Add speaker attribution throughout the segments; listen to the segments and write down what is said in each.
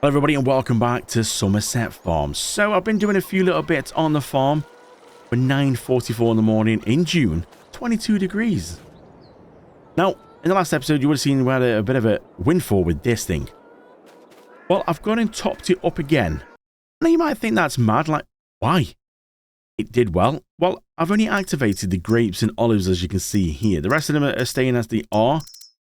Speaker 1: Hello everybody and welcome back to Somerset Farm. So I've been doing a few little bits on the farm for 9:44 in the morning in June, 22 degrees. Now, in the last episode you would have seen we had a bit of a windfall with this thing. Well, I've gone and topped it up again. Now you might think that's mad, like, why? It did well. Well, I've only activated the grapes and olives as you can see here. The rest of them are staying as they are.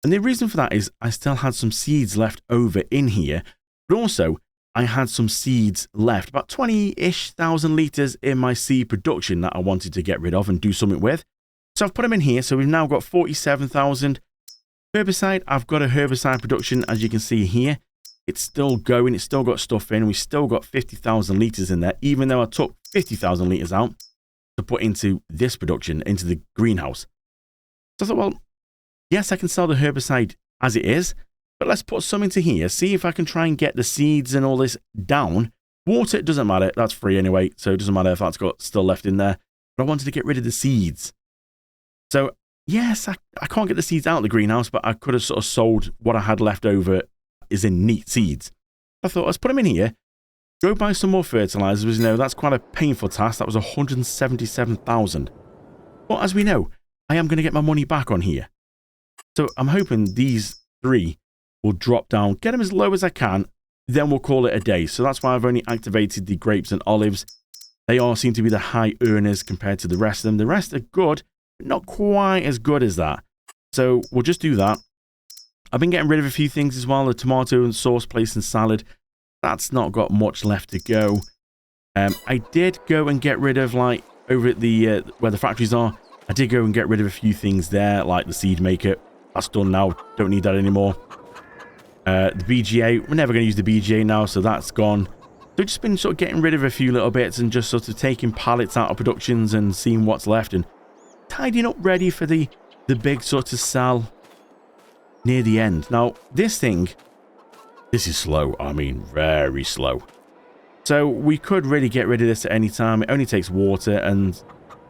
Speaker 1: And the reason for that is I still had some seeds left over in here. But also, I had some seeds left, about 20-ish thousand litres in my seed production that I wanted to get rid of and do something with. So I've put them in here, so we've now got 47,000. Herbicide, I've got a herbicide production, as you can see here. It's still going, it's still got stuff in, we've still got 50,000 litres in there, even though I took 50,000 litres out to put into this production, into the greenhouse. So I thought, well, yes, I can sell the herbicide as it is, but let's put some into here, see if I can try and get the seeds and all this down. Water, it doesn't matter, that's free anyway, so it doesn't matter if that's got still left in there. But I wanted to get rid of the seeds. So, yes, I can't get the seeds out of the greenhouse, but I could have sort of sold what I had left over is in neat seeds. I thought, let's put them in here, go buy some more fertilizers, because, you know, that's quite a painful task. That was 177,000. But as we know, I am going to get my money back on here. So I'm hoping these three will drop down, get them as low as I can, then we'll call it a day. So that's why I've only activated the grapes and olives. They all seem to be the high earners compared to the rest of them. The rest are good, but not quite as good as that. So we'll just do that. I've been getting rid of a few things as well. The tomato and sauce place and salad, that's not got much left to go. I did go and get rid of, like, over at the where the factories are, I did go and get rid of a few things there, like the seed maker. That's done now, don't need that anymore. The BGA, we're never going to use the BGA now, so that's gone. So I've just been sort of getting rid of a few little bits and just sort of taking pallets out of productions and seeing what's left and tidying up ready for the big sort of sell near the end. Now, this thing, this is slow. I mean, very slow. So we could really get rid of this at any time. It only takes water and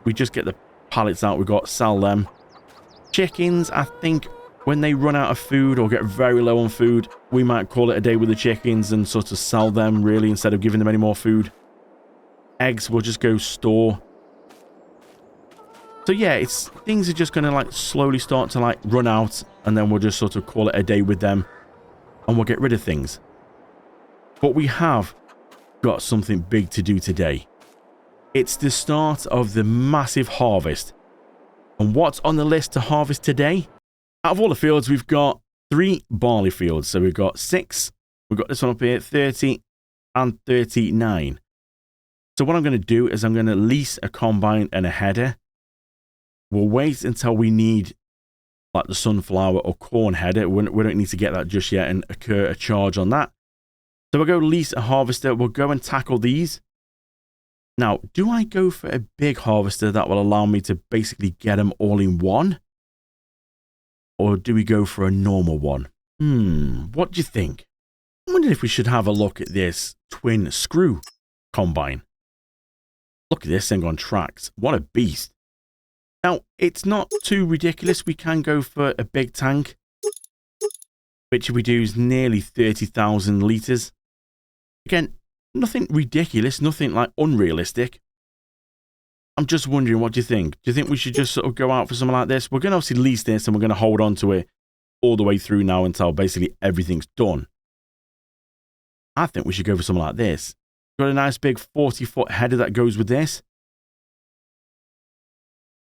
Speaker 1: we just get the pallets out we've got, sell them. Chickens, I think when they run out of food or get very low on food, we might call it a day with the chickens and sort of sell them, really, instead of giving them any more food. Eggs, we'll just go store. So yeah, things are just going to, like, slowly start to, like, run out, and then we'll just sort of call it a day with them, and we'll get rid of things. But we have got something big to do today. It's the start of the massive harvest. And what's on the list to harvest today? Out of all the fields, we've got 3 barley fields. So we've got 6. We've got this one up here, 30 and 39. So what I'm going to do is I'm going to lease a combine and a header. We'll wait until we need, like, the sunflower or corn header. We don't need to get that just yet and incur a charge on that. So we'll go lease a harvester. We'll go and tackle these. Now, do I go for a big harvester that will allow me to basically get them all in one? Or do we go for a normal one? What do you think? I'm wondering if we should have a look at this twin screw combine. Look at this thing on tracks. What a beast. Now, it's not too ridiculous. We can go for a big tank, which we do is nearly 30,000 litres. Again, nothing ridiculous, nothing like unrealistic. I'm just wondering, what do you think? Do you think we should just sort of go out for something like this? We're going to obviously lease this and we're going to hold on to it all the way through now until basically everything's done. I think we should go for something like this. Got a nice big 40-foot header that goes with this.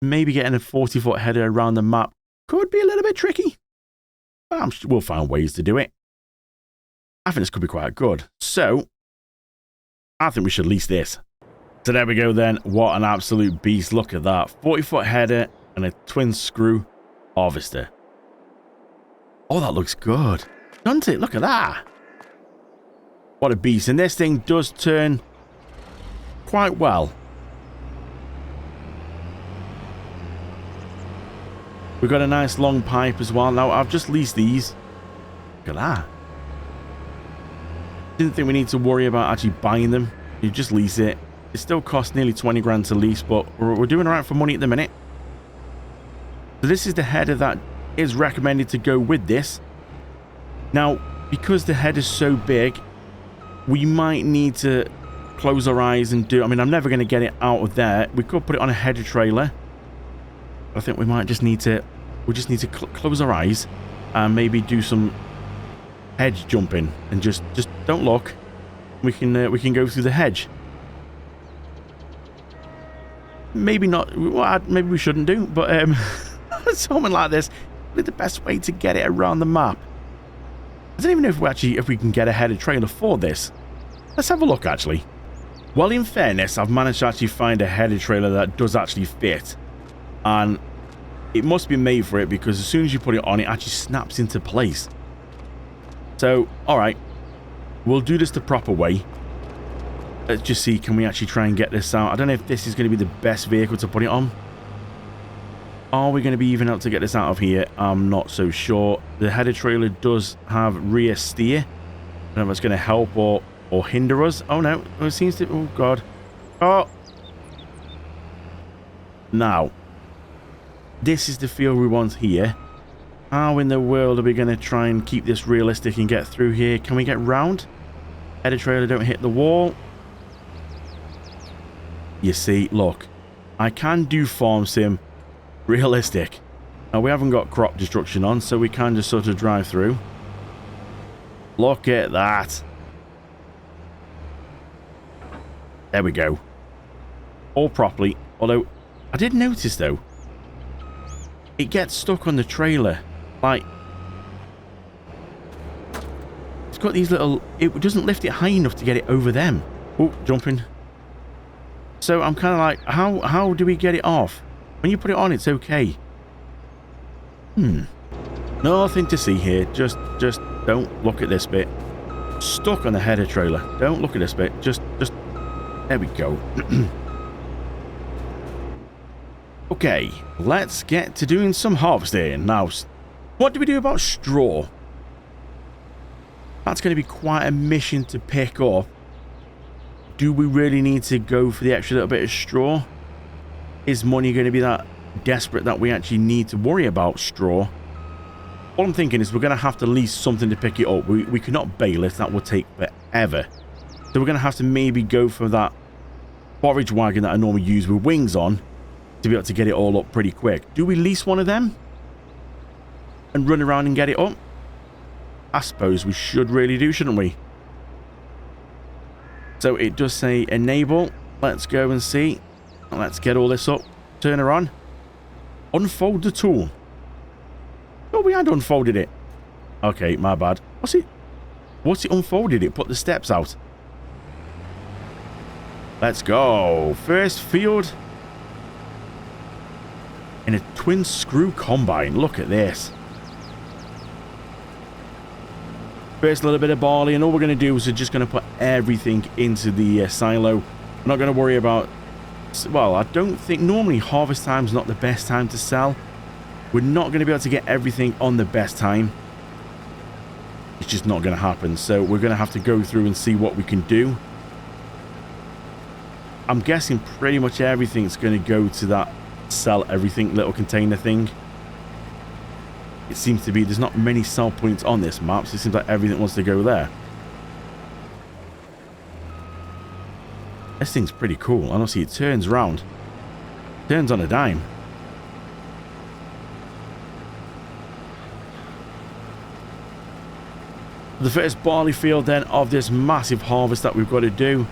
Speaker 1: Maybe getting a 40-foot header around the map could be a little bit tricky. But I'm sure we'll find ways to do it. I think this could be quite good. So, I think we should lease this. So there we go then. What an absolute beast. Look at that. 40-foot header and a twin screw harvester. Oh, that looks good. Doesn't it? Look at that. What a beast. And this thing does turn quite well. We've got a nice long pipe as well. Now, I've just leased these. Look at that. Didn't think we need to worry about actually buying them. You just lease it. It still costs nearly 20 grand to lease, but we're doing all right for money at the minute. So this is the header that is recommended to go with this. Now, because the head is so big, we might need to close our eyes and do... I mean, I'm never going to get it out of there. We could put it on a header trailer. I think we might just need to... We just need to close our eyes and maybe do some hedge jumping and just don't look. We can go through the hedge. Maybe not. Well, maybe we shouldn't do, but something like this would be the best way to get it around the map. I don't even know if we can get a header trailer for this. Let's have a look, actually. Well, in fairness, I've managed to actually find a header trailer that does actually fit. And it must be made for it, because as soon as you put it on, it actually snaps into place. So, alright. We'll do this the proper way. Let's just see, can we actually try and get this out? I don't know if this is going to be the best vehicle to put it on. Are we going to be even able to get this out of here? I'm not so sure. The header trailer does have rear steer. I don't know if it's going to help or hinder us. Oh no, it seems to... Oh god. Oh! Now, this is the field we want here. How in the world are we going to try and keep this realistic and get through here? Can we get round? Header trailer, don't hit the wall. You see, look. I can do farm sim realistic. Now, we haven't got crop destruction on, so we can just sort of drive through. Look at that. There we go. All properly. Although, I did notice, though, it gets stuck on the trailer. Like, it's got these little... It doesn't lift it high enough to get it over them. Oh, jumping. So I'm kind of like, how do we get it off? When you put it on, it's okay. Nothing to see here. Just don't look at this bit. Stuck on the header trailer. Don't look at this bit. Just... There we go. Okay, let's get to doing some harvesting. Now, what do we do about straw? That's going to be quite a mission to pick up. Do we really need to go for the extra little bit of straw? Is money going to be that desperate that we actually need to worry about straw? All I'm thinking is we're going to have to lease something to pick it up. We cannot bale it. That will take forever. So we're going to have to maybe go for that forage wagon that I normally use with wings on to be able to get it all up pretty quick. Do we lease one of them and run around and get it up? I suppose we should really do, shouldn't we? So it does say enable. Let's go and see. Let's get all this up. Turn her on. Unfold the tool. Oh, we had unfolded it. Okay, my bad. What's it unfolded? It put the steps out. Let's go. First field in a twin screw combine. Look at this. First little bit of barley, and all we're going to do is we're just going to put everything into the silo. We're not going to worry about... Well, I don't think... Normally, harvest time's not the best time to sell. We're not going to be able to get everything on the best time. It's just not going to happen. So we're going to have to go through and see what we can do. I'm guessing pretty much everything's going to go to that sell everything little container thing. It seems to be there's not many sell points on this map, so it seems like everything wants to go there. This thing's pretty cool. Honestly, it turns round. Turns on a dime. The first barley field then of this massive harvest that we've got to do.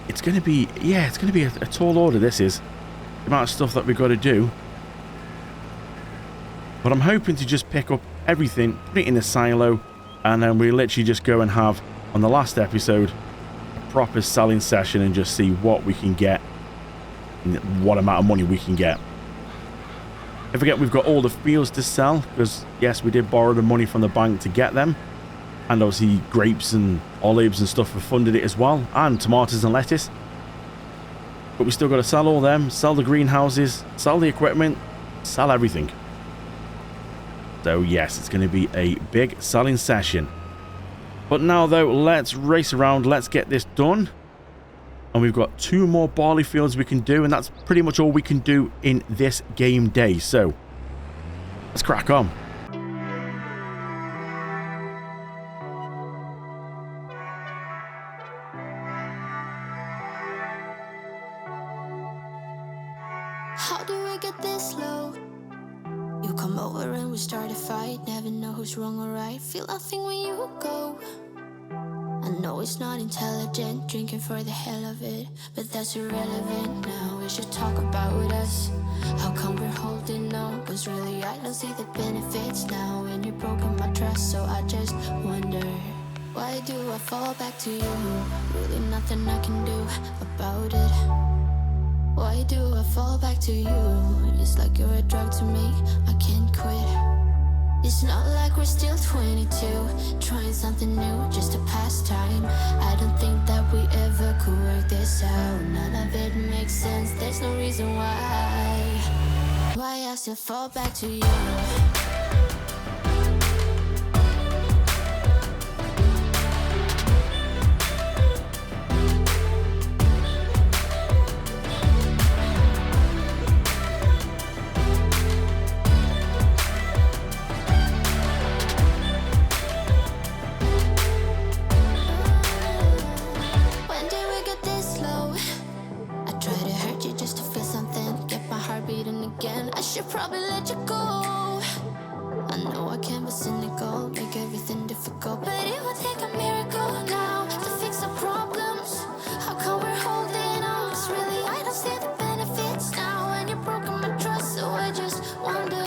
Speaker 1: It's going to be, yeah, it's going to be a tall order, this is. The amount of stuff that we've got to do. But I'm hoping to just pick up everything, put it in a silo, and then we literally just go and have, on the last episode, a proper selling session and just see what we can get and what amount of money we can get. Don't forget, we've got all the fields to sell, because, yes, we did borrow the money from the bank to get them. And obviously, grapes and olives and stuff have funded it as well, and tomatoes and lettuce. But we still got to sell all them, sell the greenhouses, sell the equipment, sell everything. So yes, it's going to be a big selling session. But now though, let's race around, let's get this done. And we've got 2 more barley fields we can do, and that's pretty much all we can do in this game day. So, let's crack on.
Speaker 2: How do we get this low? You come over and we start a fight. Never know who's wrong or right. Feel nothing when you go. I know it's not intelligent, drinking for the hell of it, but that's irrelevant now. We should talk about us. How come we're holding on? Was really I don't see the benefits now. When you've broken my trust, so I just wonder, why do I fall back to you? Really nothing I can do about it. Why do I fall back to you? It's like you're a drug to me, I can't quit. It's not like we're still 22, trying something new, just a pastime. I don't think that we ever could work this out. None of it makes sense, there's no reason why I still fall back to you. I should probably let you go. I know I can be cynical, make everything difficult, but it would take a miracle now to fix our problems. How come we're holding on? 'Cause really I don't see the benefits now. And you've broken my trust, so I just wonder,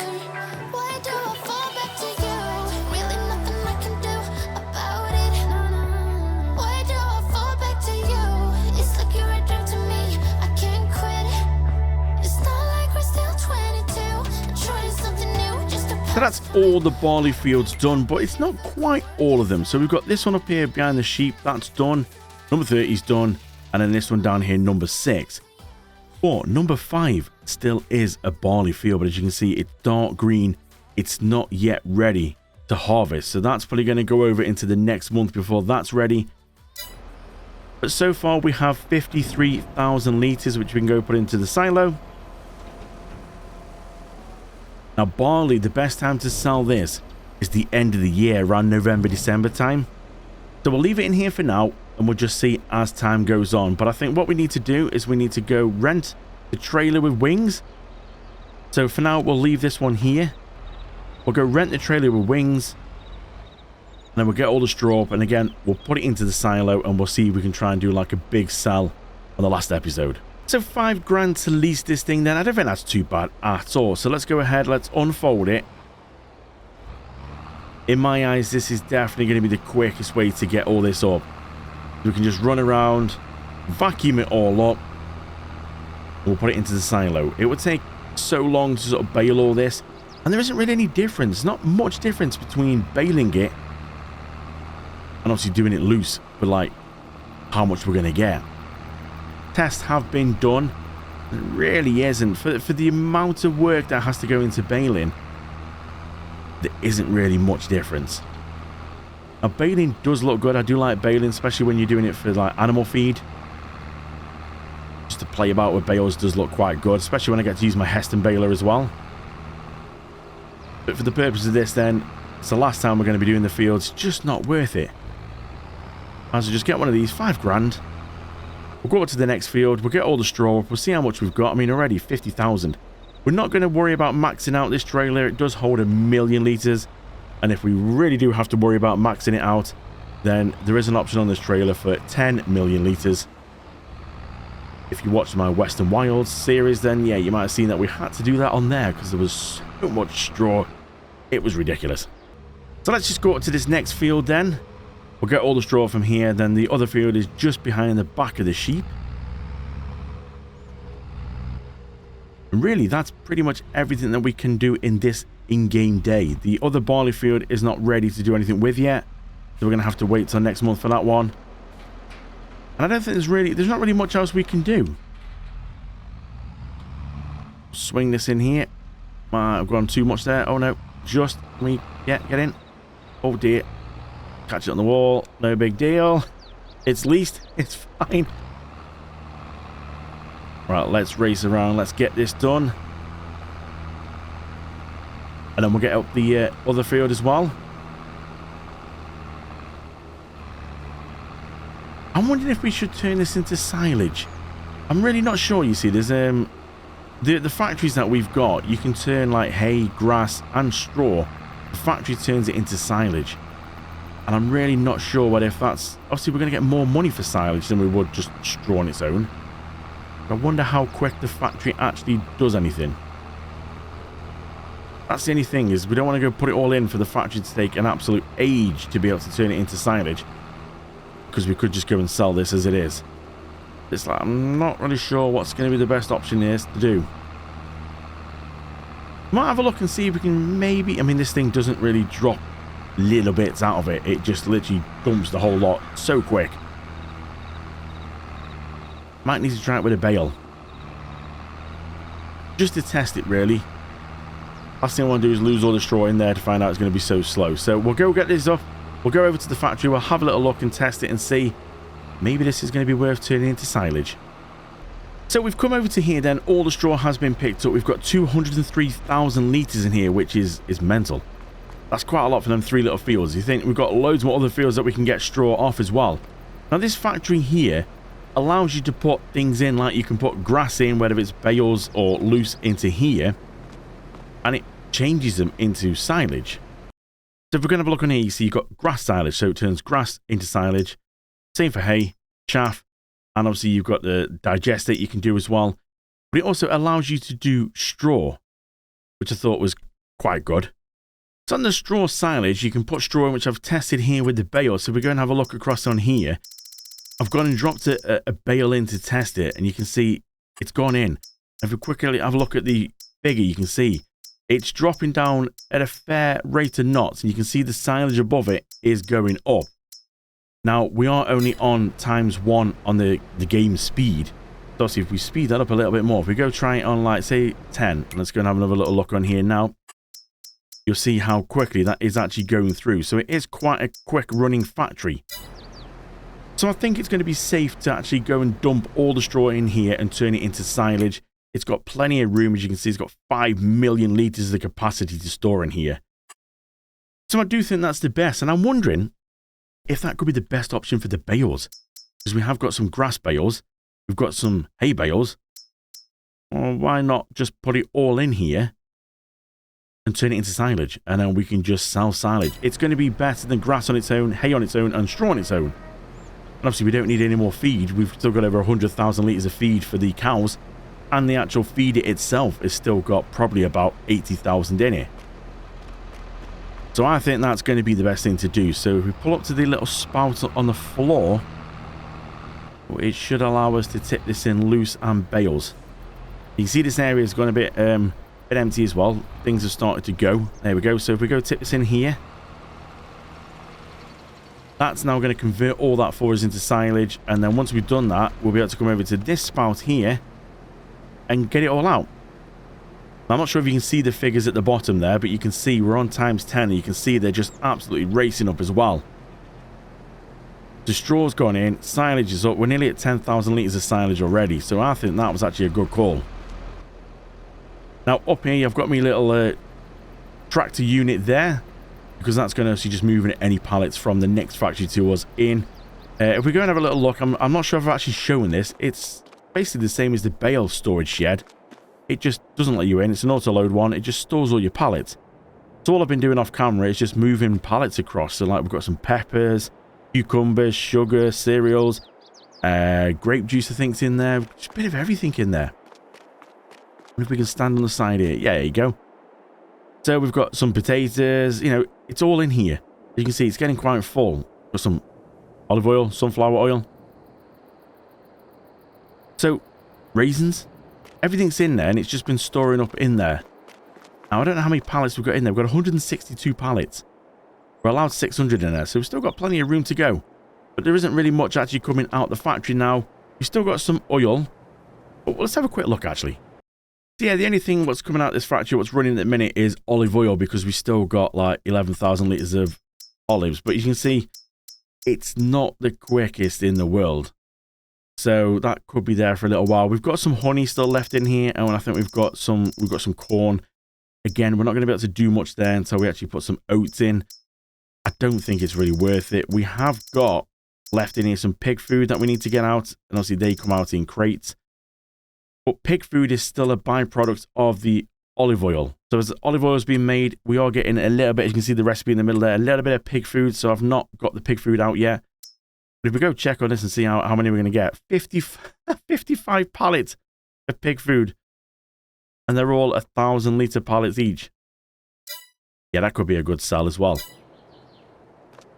Speaker 2: why do I fall back to you? Really nothing I can do about it. Why do I fall back to you? It's like you're a drug to me, I can't quit. It's not like we're still 22, trying something new, just to
Speaker 1: So that's all the barley fields done, but it's not quite all of them. So we've got this one up here behind the sheep, that's done. Number 30 is done, and then this one down here, number 6. But number 5 still is a barley field, but as you can see, it's dark green. It's not yet ready to harvest, so that's probably going to go over into the next month before that's ready. But so far we have 53,000 litres, which we can go put into the silo. Now barley, the best time to sell this is the end of the year, around November, December time. So we'll leave it in here for now, and we'll just see as time goes on. But I think what we need to do is we need to go rent the trailer with wings. So for now, we'll leave this one here. We'll go rent the trailer with wings, and then we'll get all the straw up, and again, we'll put it into the silo, and we'll see if we can try and do like a big sell on the last episode. So 5 grand to lease this thing then. I don't think that's too bad at all. So let's go ahead, let's unfold it. In my eyes, this is definitely going to be the quickest way to get all this up. We can just run around, vacuum it all up. We'll put it into the silo. It would take so long to sort of bale all this, and there isn't really any difference, not much difference between baling it and obviously doing it loose for like how much we're going to get. Tests have been done. It really isn't. For the amount of work that has to go into baling, there isn't really much difference. Now, baling does look good. I do like baling, especially when you're doing it for like animal feed. Just to play about with bales does look quite good, especially when I get to use my Heston baler as well. But for the purpose of this then, it's the last time we're going to be doing the fields. Just not worth it. Might as well just get one of these, 5 grand. We'll go up to the next field, we'll get all the straw up, we'll see how much we've got. I mean, already 50,000. We're not going to worry about maxing out this trailer. It does hold 1,000,000 litres. And if we really do have to worry about maxing it out, then there is an option on this trailer for 10 million litres. If you watched my Western Wilds series, then yeah, you might have seen that we had to do that on there because there was so much straw. It was ridiculous. So let's just go up to this next field then. We'll get all the straw from here, then the other field is just behind the back of the sheep. And really, that's pretty much everything that we can do in this in-game day. The other barley field is not ready to do anything with yet, so we're going to have to wait till next month for that one. And I don't think there's not really much else we can do. Swing this in here. I've gone too much there. Oh no, just me. Yeah, get in. Oh dear. Catch it on the wall, no big deal. It's leased, it's fine. Right, let's race around, let's get this done. And then we'll get up the other field as well. I'm wondering if we should turn this into silage. I'm really not sure, you see. There's The factories that we've got, you can turn like hay, grass and straw. The factory turns it into silage. And I'm really not sure what if that's... Obviously, we're going to get more money for silage than we would just straw on its own. But I wonder how quick the factory actually does anything. That's the only thing, is we don't want to go put it all in for the factory to take an absolute age to be able to turn it into silage. Because we could just go and sell this as it is. It's like, I'm not really sure what's going to be the best option here to do. Might have a look and see if we can maybe... I mean, this thing doesn't really drop little bits out of it. It just literally dumps the whole lot so quick. Might need to try it with a bale. Just to test it, really. Last thing I want to do is lose all the straw in there to find out it's going to be so slow. So we'll go get this up. We'll go over to the factory. We'll have a little look and test it and see. Maybe this is going to be worth turning into silage. So we've come over to here then. All the straw has been picked up. We've got 203,000 litres in here, which is mental. That's quite a lot for them 3 little fields. You think we've got loads more other fields that we can get straw off as well. Now this factory here allows you to put things in, like you can put grass in, whether it's bales or loose, into here. And it changes them into silage. So if we're going to have a look on here, you see you've got grass silage. So it turns grass into silage. Same for hay, chaff. And obviously you've got the digester you can do as well. But it also allows you to do straw, which I thought was quite good. So on the straw silage, you can put straw in, which I've tested here with the bale. So we're going to have a look across on here. I've gone and dropped a bale in to test it, and you can see it's gone in. If we quickly have a look at the figure, you can see it's dropping down at a fair rate of knots, and you can see the silage above it is going up. Now, we are only on ×1 on the game speed. So see if we speed that up a little bit more. If we go try it on, like, say, 10, let's go and have another little look on here now. You'll see how quickly that is actually going through. So it is quite a quick running factory. So I think it's going to be safe to actually go and dump all the straw in here and turn it into silage. It's got plenty of room. As you can see, it's got 5 million litres of capacity to store in here. So I do think that's the best. And I'm wondering if that could be the best option for the bales. Because we have got some grass bales. We've got some hay bales. Well, why not just put it all in here and turn it into silage? And then we can just sell silage. It's going to be better than grass on its own, hay on its own, and straw on its own. And obviously, we don't need any more feed. We've still got over 100,000 litres of feed for the cows. And the actual feed itself has still got probably about 80,000 in it. So I think that's going to be the best thing to do. So if we pull up to the little spout on the floor, it should allow us to tip this in loose and bales. You can see this area has gone a bit empty as well. Things have started to go. There we go. So if we go tip this in here, that's now going to convert all that for us into silage. And then once we've done that, we'll be able to come over to this spout here and get it all out. I'm not sure if you can see the figures at the bottom there, but you can see we're on ×10, and you can see they're just absolutely racing up as well. The straw's gone in, silage is up. We're nearly at 10,000 litres of silage already, so I think that was actually a good call. Now up here, I've got my little tractor unit there, because that's going to actually just move any pallets from the next factory to us in. If we go and have a little look, I'm not sure if I've actually shown this. It's basically the same as the bale storage shed. It just doesn't let you in. It's an auto-load one. It just stores all your pallets. So all I've been doing off camera is just moving pallets across. So like we've got some peppers, cucumbers, sugar, cereals, grape juice I think's in there. Just a bit of everything in there. And if we can stand on the side here. Yeah, there you go. So we've got some potatoes. You know, it's all in here. You can see it's getting quite full. Got some olive oil, sunflower oil. So, raisins. Everything's in there, and it's just been storing up in there. Now, I don't know how many pallets we've got in there. We've got 162 pallets. We're allowed 600 in there, so we've still got plenty of room to go. But there isn't really much actually coming out the factory now. We've still got some oil. But let's have a quick look, actually. So, yeah, the only thing what's coming out this factory, what's running at the minute, is olive oil, because we still got like 11,000 litres of olives. But you can see it's not the quickest in the world. So that could be there for a little while. We've got some honey still left in here, and I think we've got some corn. Again, we're not going to be able to do much there until we actually put some oats in. I don't think it's really worth it. We have got left in here some pig food that we need to get out, and obviously they come out in crates. But pig food is still a byproduct of the olive oil. So as the olive oil is being made, we are getting a little bit, as you can see the recipe in the middle there, a little bit of pig food. So I've not got the pig food out yet. But if we go check on this and see how many we're going to get, 55 pallets of pig food. And they're all 1,000 litre pallets each. Yeah, that could be a good sell as well.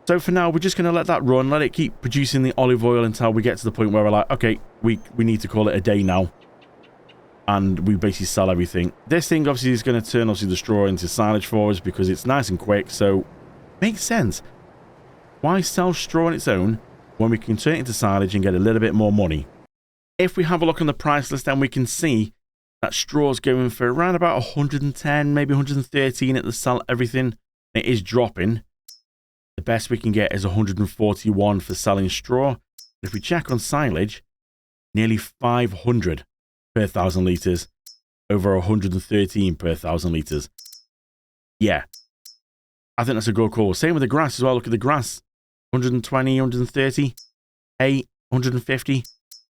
Speaker 1: So for now, we're just going to let that run, let it keep producing the olive oil until we get to the point where we're like, okay, we need to call it a day now. And we basically sell everything. This thing obviously is going to turn obviously the straw into silage for us because it's nice and quick. So makes sense. Why sell straw on its own when we can turn it into silage and get a little bit more money? If we have a look on the price list, then we can see that straw's going for around about 110, maybe 113 at the sell everything. It is dropping. The best we can get is 141 for selling straw. If we check on silage, nearly 500 per 1,000 litres, over 113 per 1,000 litres. Yeah, I think that's a good call. Same with the grass as well. Look at the grass, 120, 130, hay, 150,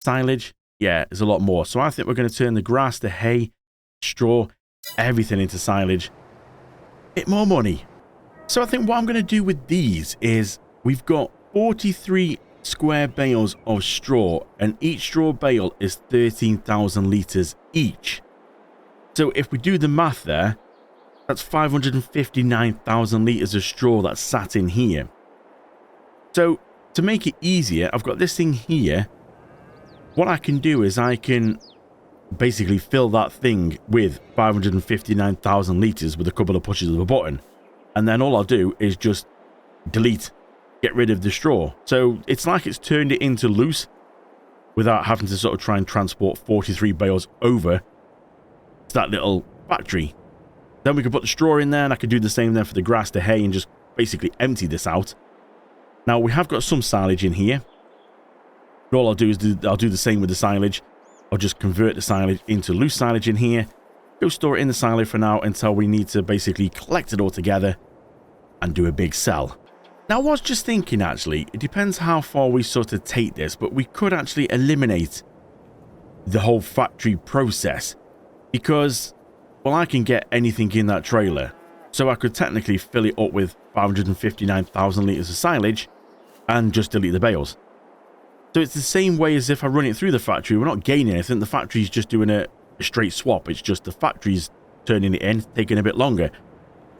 Speaker 1: silage. Yeah, there's a lot more. So I think we're going to turn the grass, the hay, straw, everything into silage. Bit more money. So I think what I'm going to do with these is we've got 43 square bales of straw, and each straw bale is 13,000 litres each. So if we do the math there, that's 559,000 litres of straw that's sat in here. So to make it easier, I've got this thing here. What I can do is I can basically fill that thing with 559,000 litres with a couple of pushes of a button. And then all I'll do is just delete, get rid of the straw. So it's like it's turned it into loose without having to sort of try and transport 43 bales over to that little factory. Then we can put the straw in there, and I could do the same then for the grass, the hay, and just basically empty this out. Now we have got some silage in here. But all I'll do is I'll do the same with the silage. I'll just convert the silage into loose silage in here. Go store it in the silo for now until we need to basically collect it all together and do a big sell. Now, I was just thinking, actually, it depends how far we sort of take this, but we could actually eliminate the whole factory process because, well, I can get anything in that trailer. So I could technically fill it up with 559,000 litres of silage and just delete the bales. So it's the same way as if I run it through the factory. We're not gaining anything. The factory's just doing a straight swap. It's just the factory's turning it in, taking a bit longer.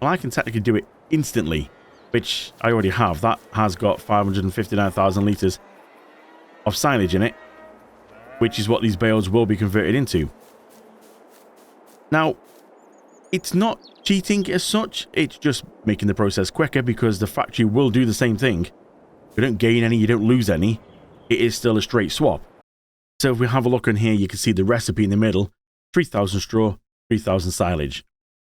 Speaker 1: Well, I can technically do it instantly, which I already have. That has got 559,000 litres of silage in it, which is what these bales will be converted into. Now, it's not cheating as such. It's just making the process quicker because the factory will do the same thing. You don't gain any, you don't lose any. It is still a straight swap. So if we have a look in here, you can see the recipe in the middle. 3,000 straw, 3,000 silage.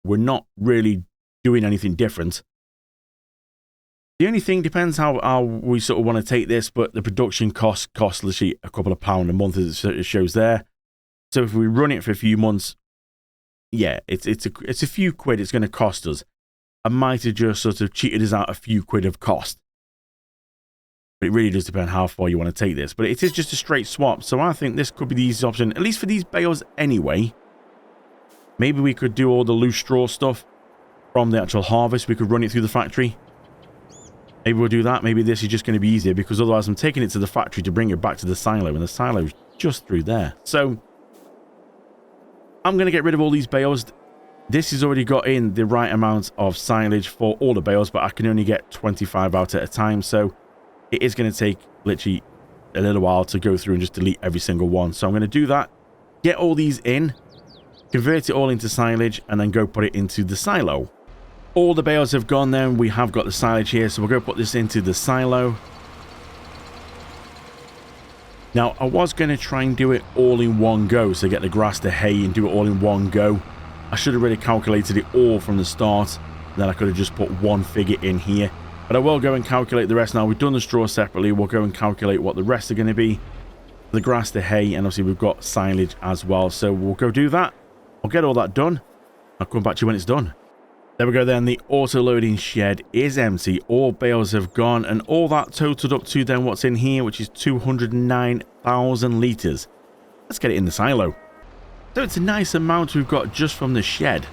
Speaker 1: We're not really doing anything different. The only thing depends how we sort of want to take this, but the production costs literally a couple of pounds a month as it shows there. So if we run it for a few months, yeah, it's a few quid it's going to cost us. I might have just sort of cheated us out a few quid of cost. But it really does depend how far you want to take this. But it is just a straight swap, so I think this could be the easiest option, at least for these bales anyway. Maybe we could do all the loose straw stuff from the actual harvest. We could run it through the factory. Maybe we'll do that. Maybe this is just going to be easier because otherwise I'm taking it to the factory to bring it back to the silo, and the silo is just through there. So I'm going to get rid of all these bales. This has already got in the right amount of silage for all the bales, but I can only get 25 out at a time. So it is going to take literally a little while to go through and just delete every single one. So I'm going to do that, get all these in, convert it all into silage, and then go put it into the silo. All the bales have gone then. We have got the silage here, so we'll go put this into the silo. Now, I was going to try and do it all in one go, so get the grass, the hay, and do it all in one go. I should have really calculated it all from the start. Then I could have just put one figure in here. But I will go and calculate the rest now. We've done the straw separately. We'll go and calculate what the rest are going to be. The grass, the hay, and obviously we've got silage as well. So we'll go do that. I'll get all that done. I'll come back to you when it's done. There we go then. The auto-loading shed is empty. All bales have gone, and all that totaled up to then what's in here, which is 209,000 litres. Let's get it in the silo. So it's a nice amount we've got just from the shed.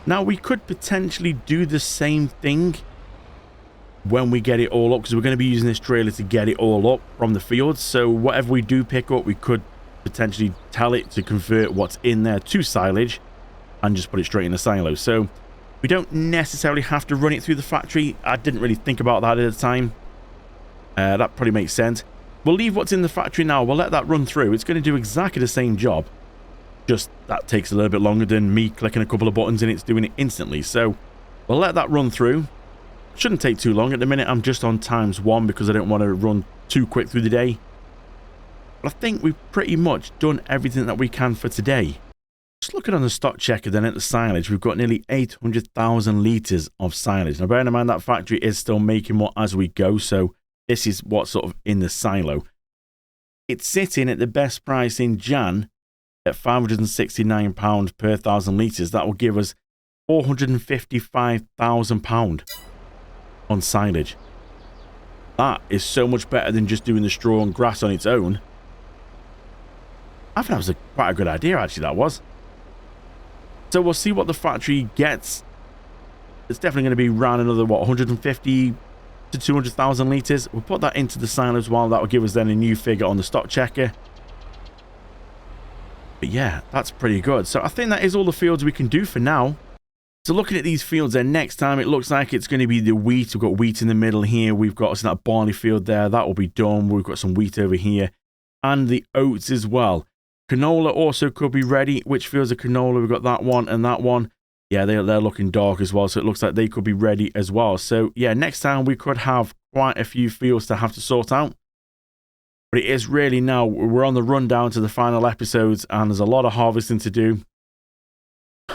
Speaker 1: Now we could potentially do the same thing when we get it all up, because we're going to be using this trailer to get it all up from the fields. So whatever we do pick up, we could potentially tell it to convert what's in there to silage and just put it straight in the silo. So we don't necessarily have to run it through the factory. I didn't really think about that at the time. That probably makes sense. We'll leave what's in the factory now. We'll let that run through. It's going to do exactly the same job. Just that takes a little bit longer than me clicking a couple of buttons and it's doing it instantly. So we'll let that run through. Shouldn't take too long. At the minute, I'm just on ×1 because I don't want to run too quick through the day. But I think we've pretty much done everything that we can for today. Just looking on the stock checker then at the silage, we've got nearly 800,000 litres of silage. Now bearing in mind that factory is still making more as we go, so this is what's sort of in the silo. It's sitting at the best price in Jan at £569 per 1,000 litres. That will give us £455,000 on silage. That is so much better than just doing the straw and grass on its own. I think that was quite a good idea, actually, that was. So we'll see what the factory gets. It's definitely going to be around another, what, 150 to 200,000 litres. We'll put that into the silo as well. That will give us then a new figure on the stock checker. But yeah, that's pretty good. So I think that is all the fields we can do for now. So looking at these fields then, next time it looks like it's going to be the wheat. We've got wheat in the middle here. We've got that barley field there. That will be done. We've got some wheat over here. And the oats as well. Canola also could be ready. Which fields of canola? We've got that one and that one. Yeah, they're looking dark as well. So it looks like they could be ready as well. So yeah, next time we could have quite a few fields to have to sort out. But it is really now, we're on the rundown to the final episodes. And there's a lot of harvesting to do.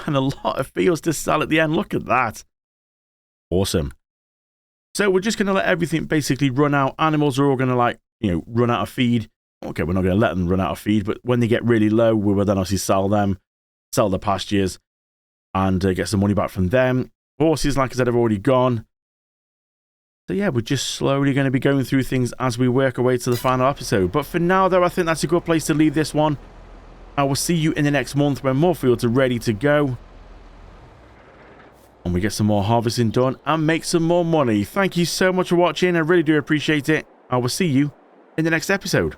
Speaker 1: And a lot of fields to sell at the end. Look at that. Awesome. So we're just going to let everything basically run out. Animals are all going to run out of feed. Okay, we're not going to let them run out of feed, but when they get really low, we will then obviously sell them, sell the pastures, and get some money back from them. Horses, like I said, have already gone. So yeah, we're just slowly going to be going through things as we work our way to the final episode. But for now, though, I think that's a good place to leave this one. I will see you in the next month when more fields are ready to go. And we get some more harvesting done and make some more money. Thank you so much for watching. I really do appreciate it. I will see you in the next episode.